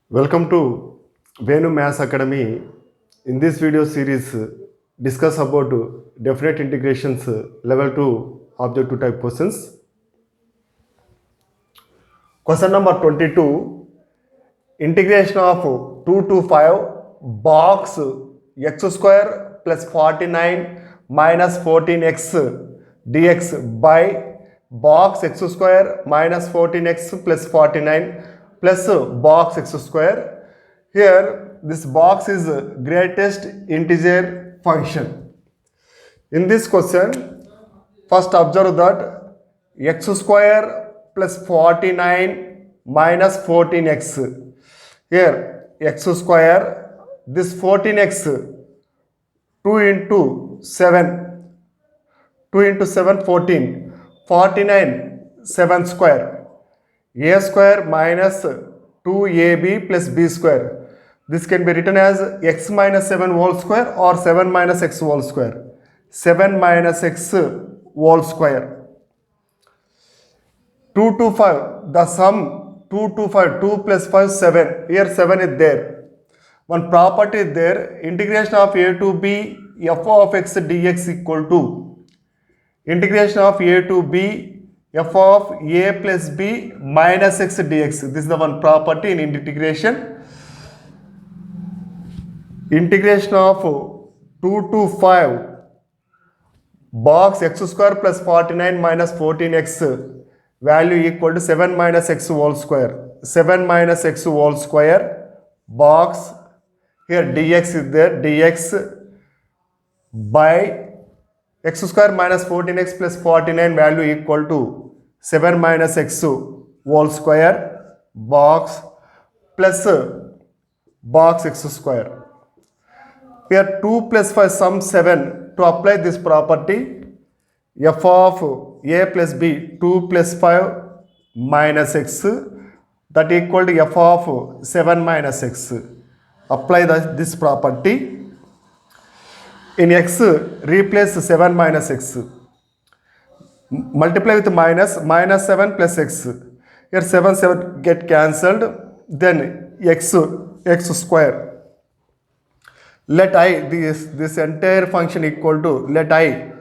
Welcome to Venu Maths Academy. In this video series, discuss about definite integrations level 2 objective type questions. Question number 22. Integration of 2 to 5 box x square plus 49 minus 14x dx by box x square minus 14x plus 49 plus box x square. Here this box is greatest integer function. In this question, first observe that x square plus 49 minus 14x. Here x square, this 14x, 2 into 7, 2 into 7, 14, 49, 7 square, a square minus 2ab plus b square. This can be written as x minus 7 whole square or 7 minus x whole square. 7 minus x whole square. 2 to 5, the sum 2 to 5, 2 plus 5, 7. Here 7 is there. One property is there, integration of a to b f of x dx equal to integration of a to b f of a plus b minus x dx. This is the one property in integration. Integration of 2 to 5 box x square plus 49 minus 14x value equal to 7 minus x whole square. 7 minus x whole square box, here dx is there, dx by x square minus 14x plus 49 value equal to 7 minus x whole square box plus box x square. Here 2 plus 5 sum 7. To apply this property, f of a plus b 2 plus 5 minus x, that equal to f of 7 minus x. Apply this property. In x, replace 7 minus x. Multiply with minus 7 plus x. Here 7 get cancelled. Then x square. Let I, this entire function equal to, let I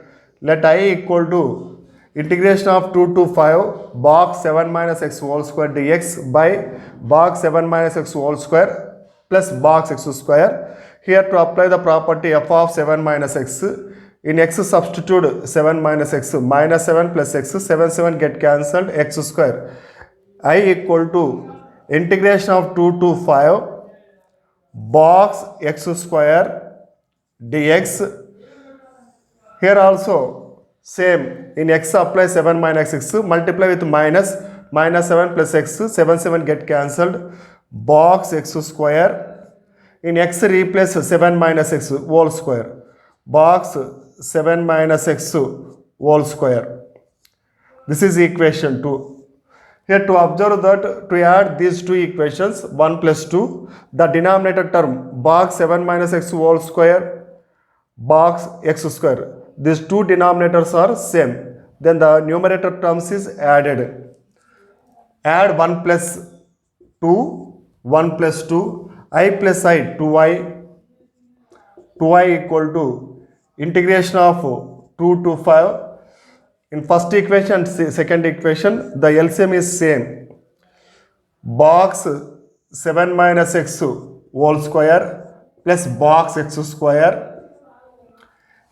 equal to integration of 2 to 5 box 7 minus x whole square dx by box 7 minus x whole square plus box x square. Here to apply the property f of 7 minus x, in x substitute 7 minus x, minus 7 plus x, 7 get cancelled, x square. I equal to integration of 2 to 5 box x square dx. Here also same, in x apply 7 minus x, multiply with minus 7 plus x, 7 get cancelled, box x square. In x replace 7 minus x whole square, box 7 minus x whole square. This is equation 2. Here to observe that to add these two equations 1 plus 2, the denominator term box 7 minus x whole square box x square, these two denominators are same, then the numerator terms is added. Add 1 plus 2, 1 plus 2, I plus I, 2i equal to integration of 2 to 5. In first equation and second equation, the LCM is same. Box 7 minus x whole square plus box x square.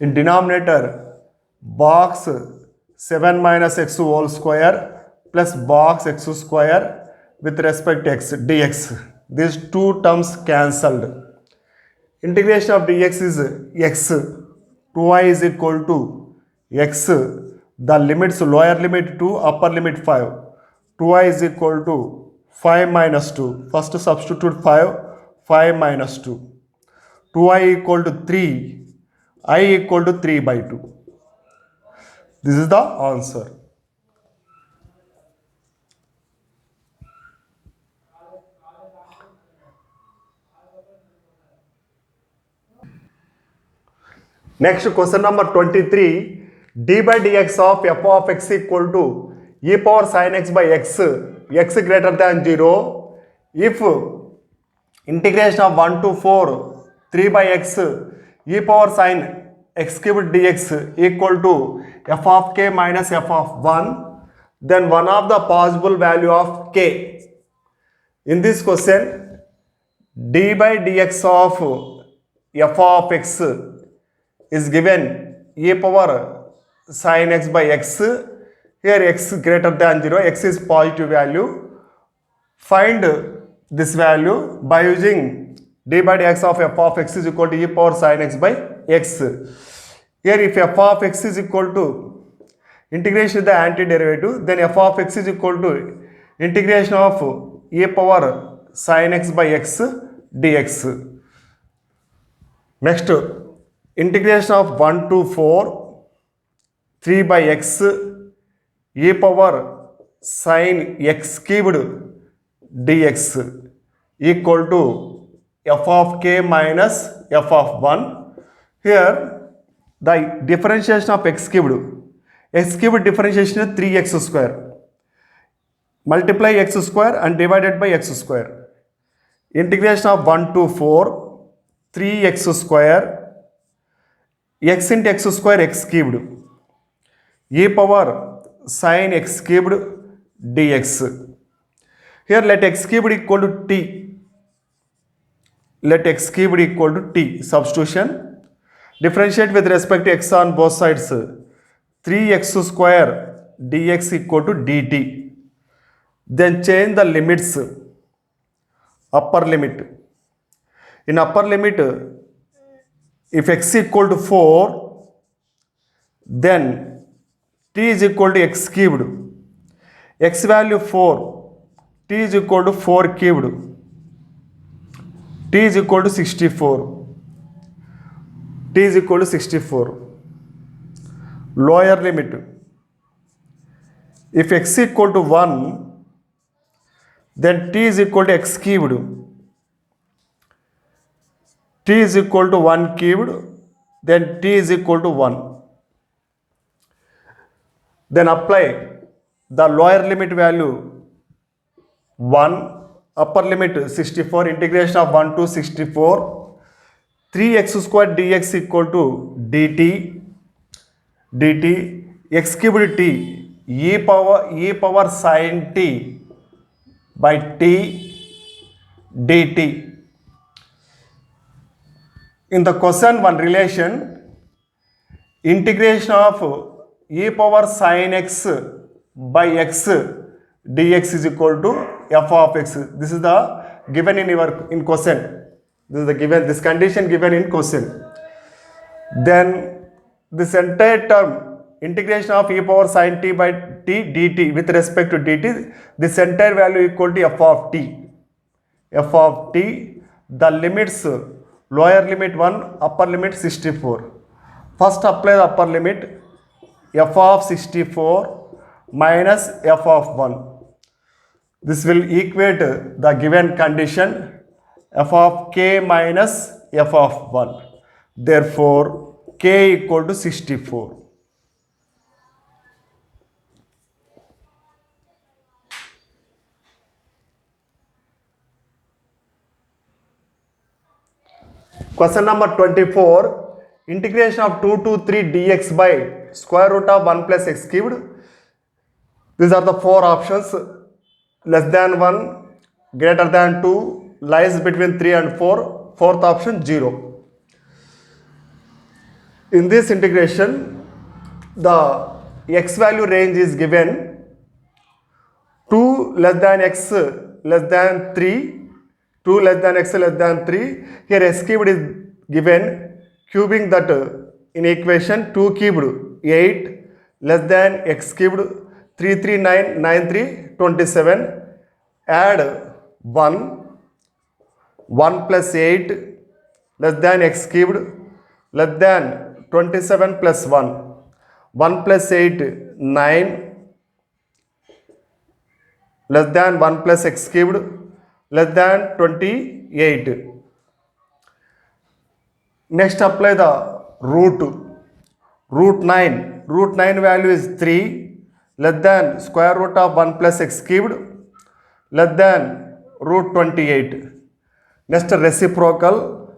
In denominator, box 7 minus x whole square plus box x square with respect to x dx. These two terms cancelled. Integration of dx is x. 2i is equal to x. The limits, lower limit 2, upper limit 5. 2i is equal to 5 minus 2. First substitute 5 minus 2. 2i equal to 3. I equal to 3 by 2. This is the answer. Next question number 23. D by dx of f of x equal to e power sin x by x greater than 0 if integration of 1 to 4 3 by x e power sin x cubed dx equal to f of k minus f of 1, then one of the possible value of k. In this question, d by dx of f of x is given e power sin x by x. Here x greater than 0, x is positive value. Find this value by using d by dx of f of x is equal to e power sin x by x. Here if f of x is equal to integration of the antiderivative, then f of x is equal to integration of e power sin x by x dx. Next, integration of 1 to 4 3 by x e power sin x cubed dx equal to f of k minus f of 1. Here the differentiation of x cubed differentiation is 3x square. Multiply x square and divided by x square. Integration of 1 to 4 3x square x into x square x cubed e power sin x cubed dx. Here let x cubed equal to t. Let x cubed equal to t. Substitution. Differentiate with respect to x on both sides. 3x square dx equal to dt. Then change the limits. Upper limit. In upper limit, if x equal to 4, then t is equal to x cubed. X value 4. T is equal to 4 cubed. T is equal to 64. T is equal to 64. Lower limit. If x equal to 1, then t is equal to x cubed. T is equal to 1 cubed. Then t is equal to 1. Then apply the lower limit value 1, upper limit 64, integration of 1 to 64, 3x square dx equal to dt, x cubed t e power sin t by t dt. In the question one relation, integration of e power sin x by x dx is equal to f of x. This is the given in question. This is the given, this condition given in question. Then this entire term, integration of e power sin t by t dt with respect to dt, this entire value equal to f of t. F of t, the limits, lower limit 1, upper limit 64. First apply the upper limit, f of 64 minus f of 1. This will equate the given condition, f of k minus f of 1. Therefore, k equal to 64. Question number 24. Integration of 2 to 3 dx by square root of 1 plus x cubed. These are the four options. Less than 1, greater than 2, lies between 3 and 4. Fourth option 0. In this integration, the x value range is given 2 less than x less than 3, 2 less than x less than 3. Here x cubed is given, cubing that in equation 2 cubed 8 less than x cubed 3 3 9 9 3 27. Add 1 1 plus 8 less than x cubed less than 27 plus 1. 1 plus 8 9 less than 1 plus x cubed less than 28. Next apply the root 9. Root 9 value is 3 less than square root of 1 plus x cubed less than root 28. Next reciprocal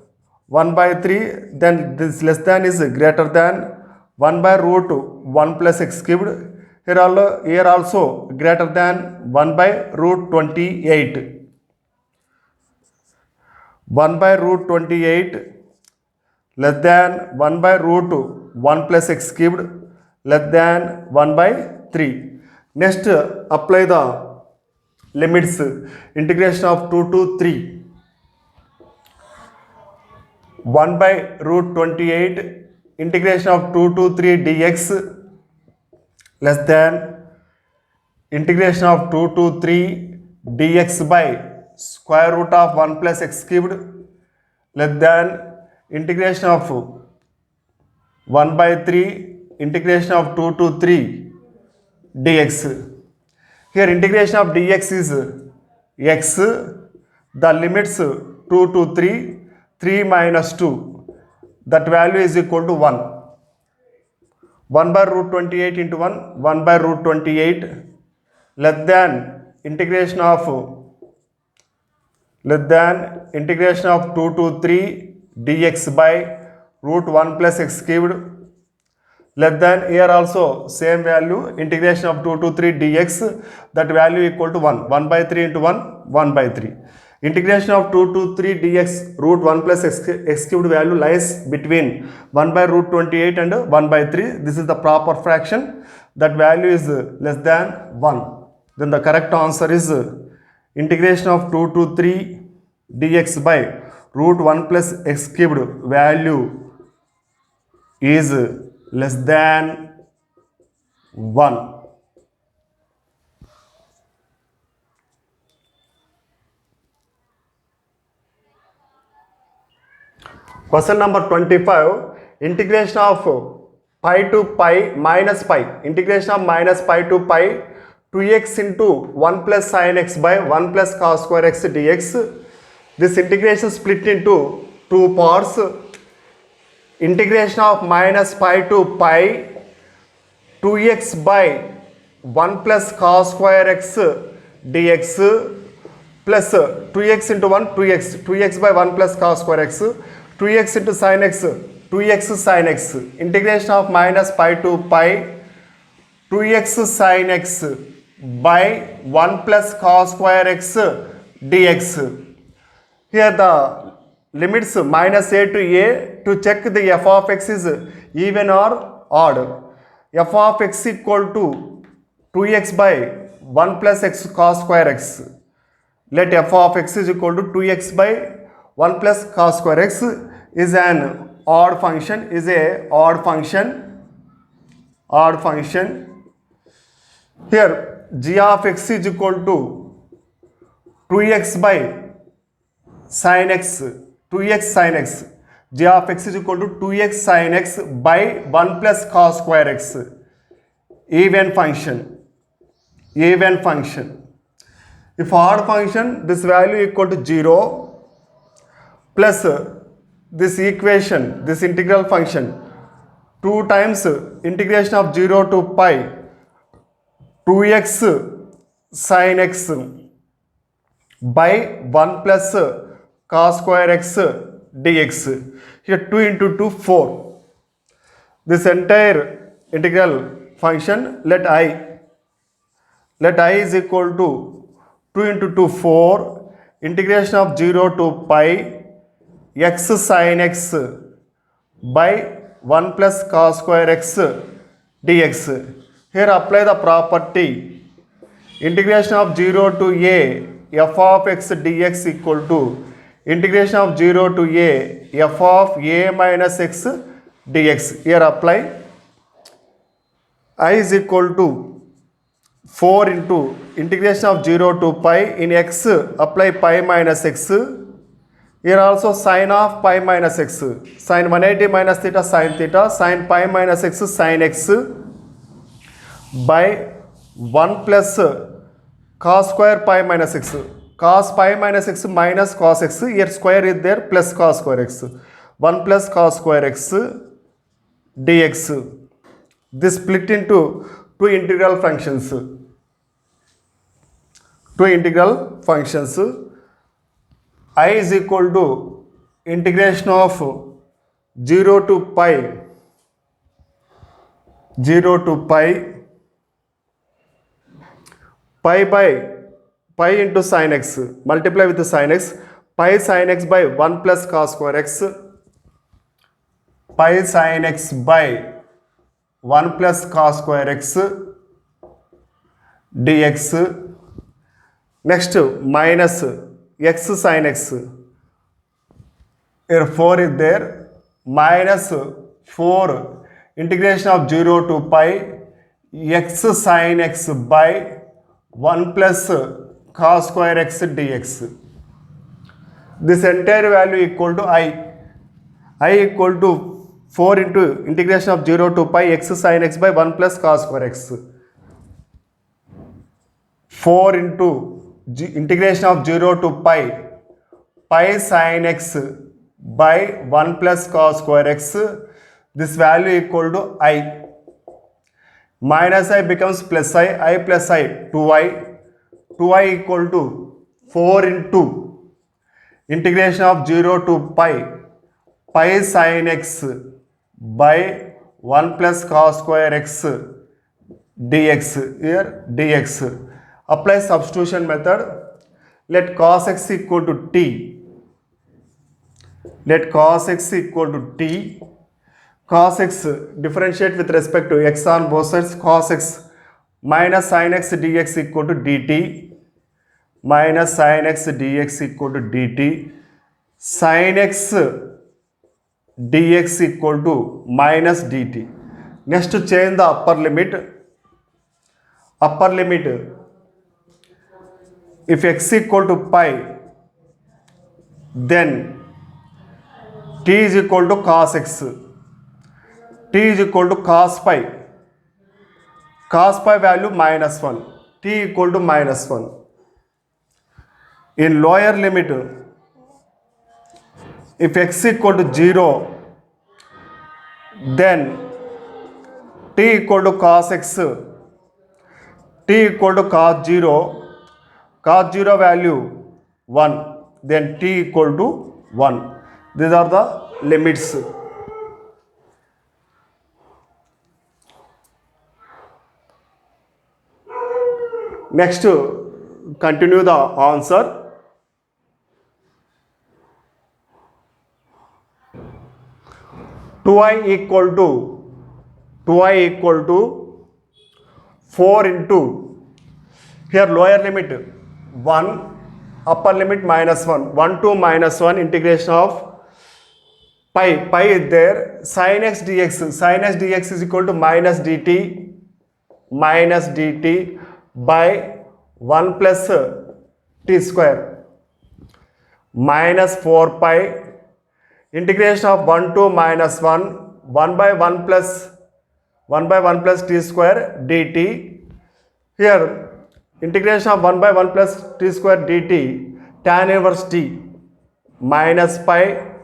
1 by 3, then this less than is greater than 1 by root 1 plus x cubed. Here also greater than 1 by root 28. 1 by root 28 less than 1 by root 1 plus x cubed less than 1 by 3. Next, apply the limits. Integration of 2 to 3. 1 by root 28 integration of 2 to 3 dx less than integration of 2 to 3 dx by square root of 1 plus x cubed less than integration of 1 by 3 integration of 2 to 3 dx. Here integration of dx is x, the limits 2 to 3, 3 minus 2, that value is equal to 1. 1 by root 28 into 1, 1 by root 28 less than integration of 2 to 3 dx by root 1 plus x cubed less than, here also same value, integration of 2 to 3 dx, that value equal to 1. 1 by 3 into 1, 1 by 3. Integration of 2 to 3 dx root 1 plus x cubed value lies between 1 by root 28 and 1 by 3. This is the proper fraction. That value is less than 1. Then the correct answer is integration of 2 to 3 dx by root 1 plus x cubed value is less than 1. Question number 25, integration of pi to pi minus pi, integration of minus pi to pi 2x into 1 plus sin x by 1 plus cos square x dx. This integration split into two parts. Integration of minus pi to pi 2x by 1 plus cos square x dx plus 2x into 1, 2x by 1 plus cos square x, 2x into sin x, 2x sin x. Integration of minus pi to pi 2x sin x by 1 plus cos square x dx. Here the limits minus a to check the f of x is even or odd. F of x equal to 2x by 1 plus x cos square x. Let f of x is equal to 2x by 1 plus cos square x is an odd function, odd function. Here g of x is equal to 2x by sin x, 2x sin x. G of x is equal to 2x sin x by 1 plus cos square x. Even function. If odd function, this value equal to 0 plus this equation, this integral function 2 times integration of 0 to pi 2x sin x by 1 plus cos square x dx. Here 2 into 2, 4. This entire integral function, let I is equal to 2 into 2, 4, integration of 0 to pi x sin x by 1 plus cos square x dx. Here apply the property. Integration of 0 to a f of x dx equal to integration of 0 to a f of a minus x dx. Here apply. I is equal to 4 into integration of 0 to pi in x, apply pi minus x. Here also sin of pi minus x, sin 180 minus theta sin theta, sin pi minus x sin x by 1 plus cos square pi minus x. Cos pi minus x minus cos x, here square is there, plus cos square x. 1 plus cos square x dx. This split into two integral functions. I is equal to integration of 0 to pi 0 to pi pi by pi into sin x, multiply with the sin x, pi sin x by 1 plus cos square x, pi sin x by 1 plus cos square x dx. Next minus x sin x, here 4 is there, minus 4 integration of 0 to pi x sin x by 1 plus cos square x dx. This entire value equal to I equal to 4 into integration of 0 to pi x sin x by 1 plus cos square x. 4 into integration of 0 to pi sin x by 1 plus cos square x. This value equal to I. Minus I becomes plus I plus I, 2i. 2i equal to 4 into integration of 0 to pi sin x by 1 plus cos square x dx. Here dx. Apply substitution method. Let cos x equal to t. Let cos x equal to t. Cos x differentiate with respect to x on both sides. Cos x minus sin x dx equal to dt. Minus sin x dx equal to dt. Sin x dx equal to minus dt. Next change the upper limit. Upper limit, if x equal to pi, then t is equal to cos x. T is equal to cos pi. Cos pi value minus 1. T equal to minus 1. In lower limit, if x equal to 0, then t equal to cos x. T equal to cos 0. Cos 0 value 1. Then t equal to 1. These are the limits. Next, continue the answer. 2i equal to 4 into, here lower limit 1, upper limit minus 1. 1 to minus 1 integration of pi is there, sin x dx. Sin x dx is equal to minus dt by 1 plus t square minus 4 pi integration of 1 to minus 1, 1 by 1 plus t square dt. Here integration of 1 by 1 plus t square dt, tan inverse t minus pi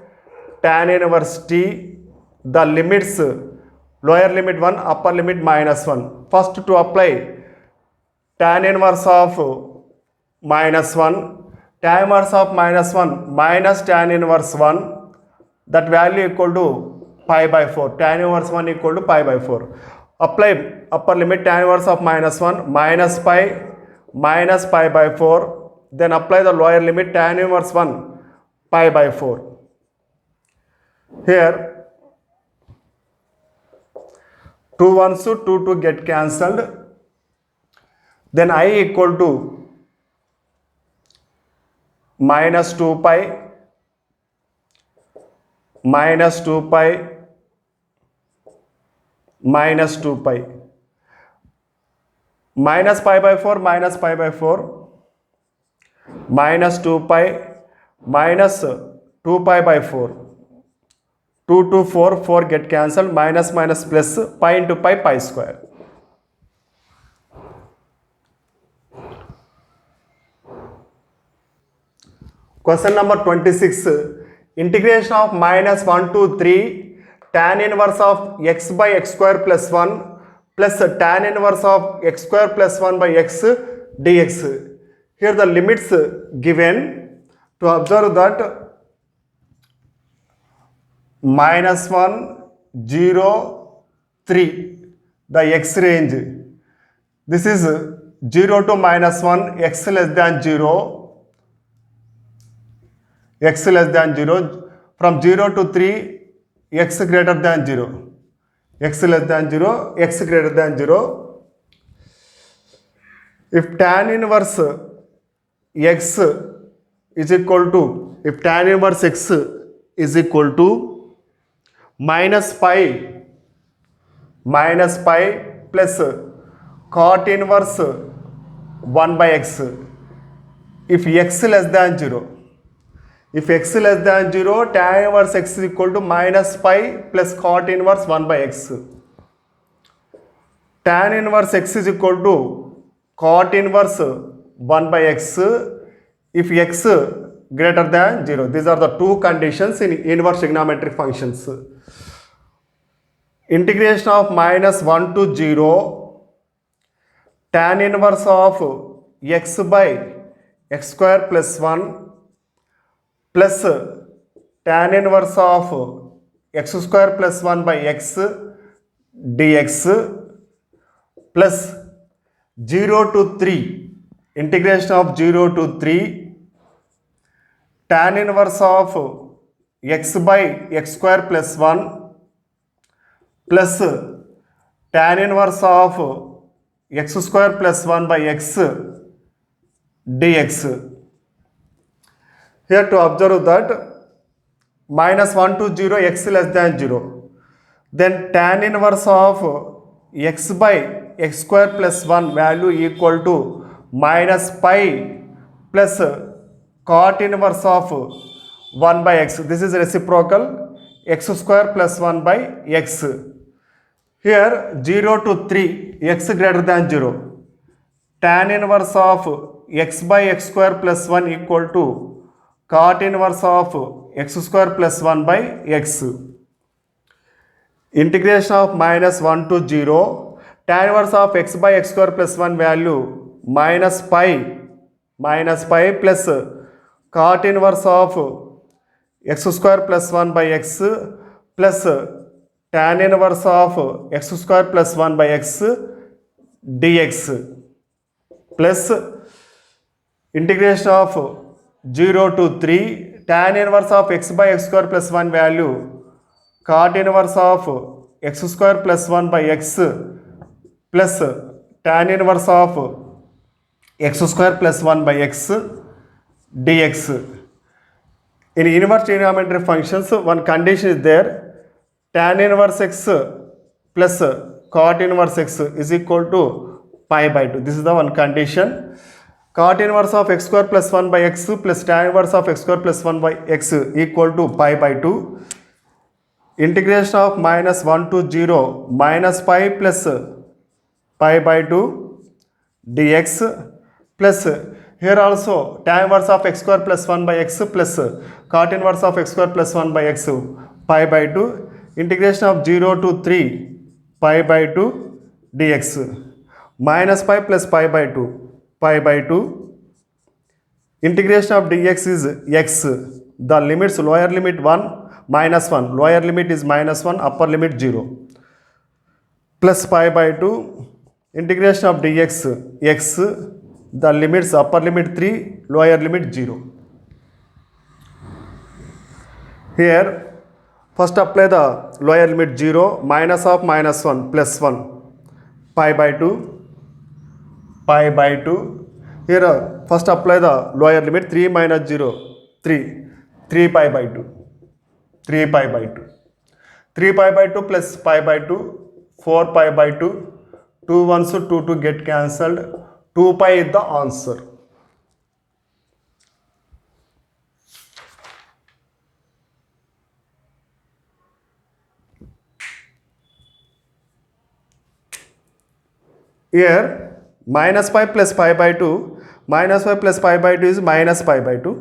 tan inverse t. The limits, lower limit 1, upper limit minus 1. First to apply tan inverse of minus 1, tan inverse of minus 1 minus tan inverse 1, that value equal to pi by 4. Tan inverse 1 equal to pi by 4. Apply upper limit tan inverse of minus 1 minus pi by 4. Then apply the lower limit tan inverse 1 pi by 4. Here 2 1s to 2 get cancelled. Then I equal to minus 2 pi minus 2 pi minus 2 pi minus pi by 4 minus pi by 4 minus 2 pi minus 2 pi by 4. 2 to 4 get cancelled, minus plus pi into pi square. Question number 26. Integration of minus 1 to 3 tan inverse of x by x square plus 1 plus tan inverse of x square plus 1 by x dx. Here the limits given. To observe that -1, 0, 3, the x range. This is 0 to -1, x less than 0, x less than 0. From 0 to 3, x greater than 0, x less than 0, x greater than 0. If tan inverse x is equal to, if tan inverse x is equal to minus pi plus cot inverse 1 by x, if x less than 0, if x less than 0, tan inverse x is equal to minus pi plus cot inverse 1 by x. Tan inverse x is equal to cot inverse 1 by x if x greater than 0. These are the two conditions in inverse trigonometric functions. Integration of -1 to 0 tan inverse of x by x square plus 1 plus tan inverse of x square plus 1 by x dx plus 0 to 3, integration of 0 to 3 tan inverse of x by x square plus 1 plus tan inverse of x square plus 1 by x dx. Here to observe that -1 to 0, x less than 0, then tan inverse of x by x square plus 1 value equal to minus pi plus cot inverse of 1 by x. This is reciprocal, x square plus 1 by x. Here 0 to 3, x greater than 0, tan inverse of x by x square plus 1 equal to cot inverse of x square plus 1 by x. Integration of -1 to 0, tan inverse of x by x square plus 1 value minus pi plus cot inverse of x square plus 1 by x plus tan inverse of x square plus 1 by x dx plus integration of 0 to 3 tan inverse of x by x square plus 1 value cot inverse of x square plus 1 by x plus tan inverse of x square plus 1 by x dx. In inverse trigonometric functions, one condition is there, tan inverse x plus cot inverse x is equal to pi by 2. This is the one condition. Cot inverse of x square plus 1 by x plus tan inverse of x square plus 1 by x equal to pi by 2. Integration of -1 to 0 minus pi plus pi by 2 dx plus here also tan inverse of x square plus 1 by x plus cot inverse of x square plus 1 by x pi by 2. Integration of 0 to 3 pi by 2 dx minus pi plus pi by 2 pi by 2. Integration of dx is x. The limits, lower limit 1, -1, lower limit is -1, upper limit 0 plus pi by 2. Integration of dx x. The limits, upper limit 3, lower limit 0. Here first apply the lower limit 0, minus of -1 plus 1 pi by 2 pi by 2. Here first apply the lower limit 3 minus 0 3 pi by 2 3 pi by 2 3 pi by 2 plus pi by 2 4 pi by 2 2 1s 2 get cancelled, 2 pi is the answer. Here minus pi plus pi by 2, minus pi plus pi by 2 is minus pi by 2,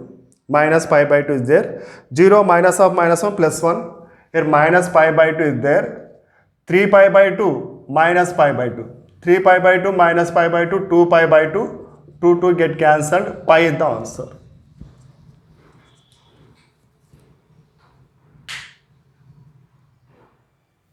minus pi by 2 is there. 0 minus of -1 plus 1, here minus pi by 2 is there. 3 pi by 2 minus pi by 2, 3 pi by 2 minus pi by 2, 2 pi by 2, 2 get cancelled, pi is the answer.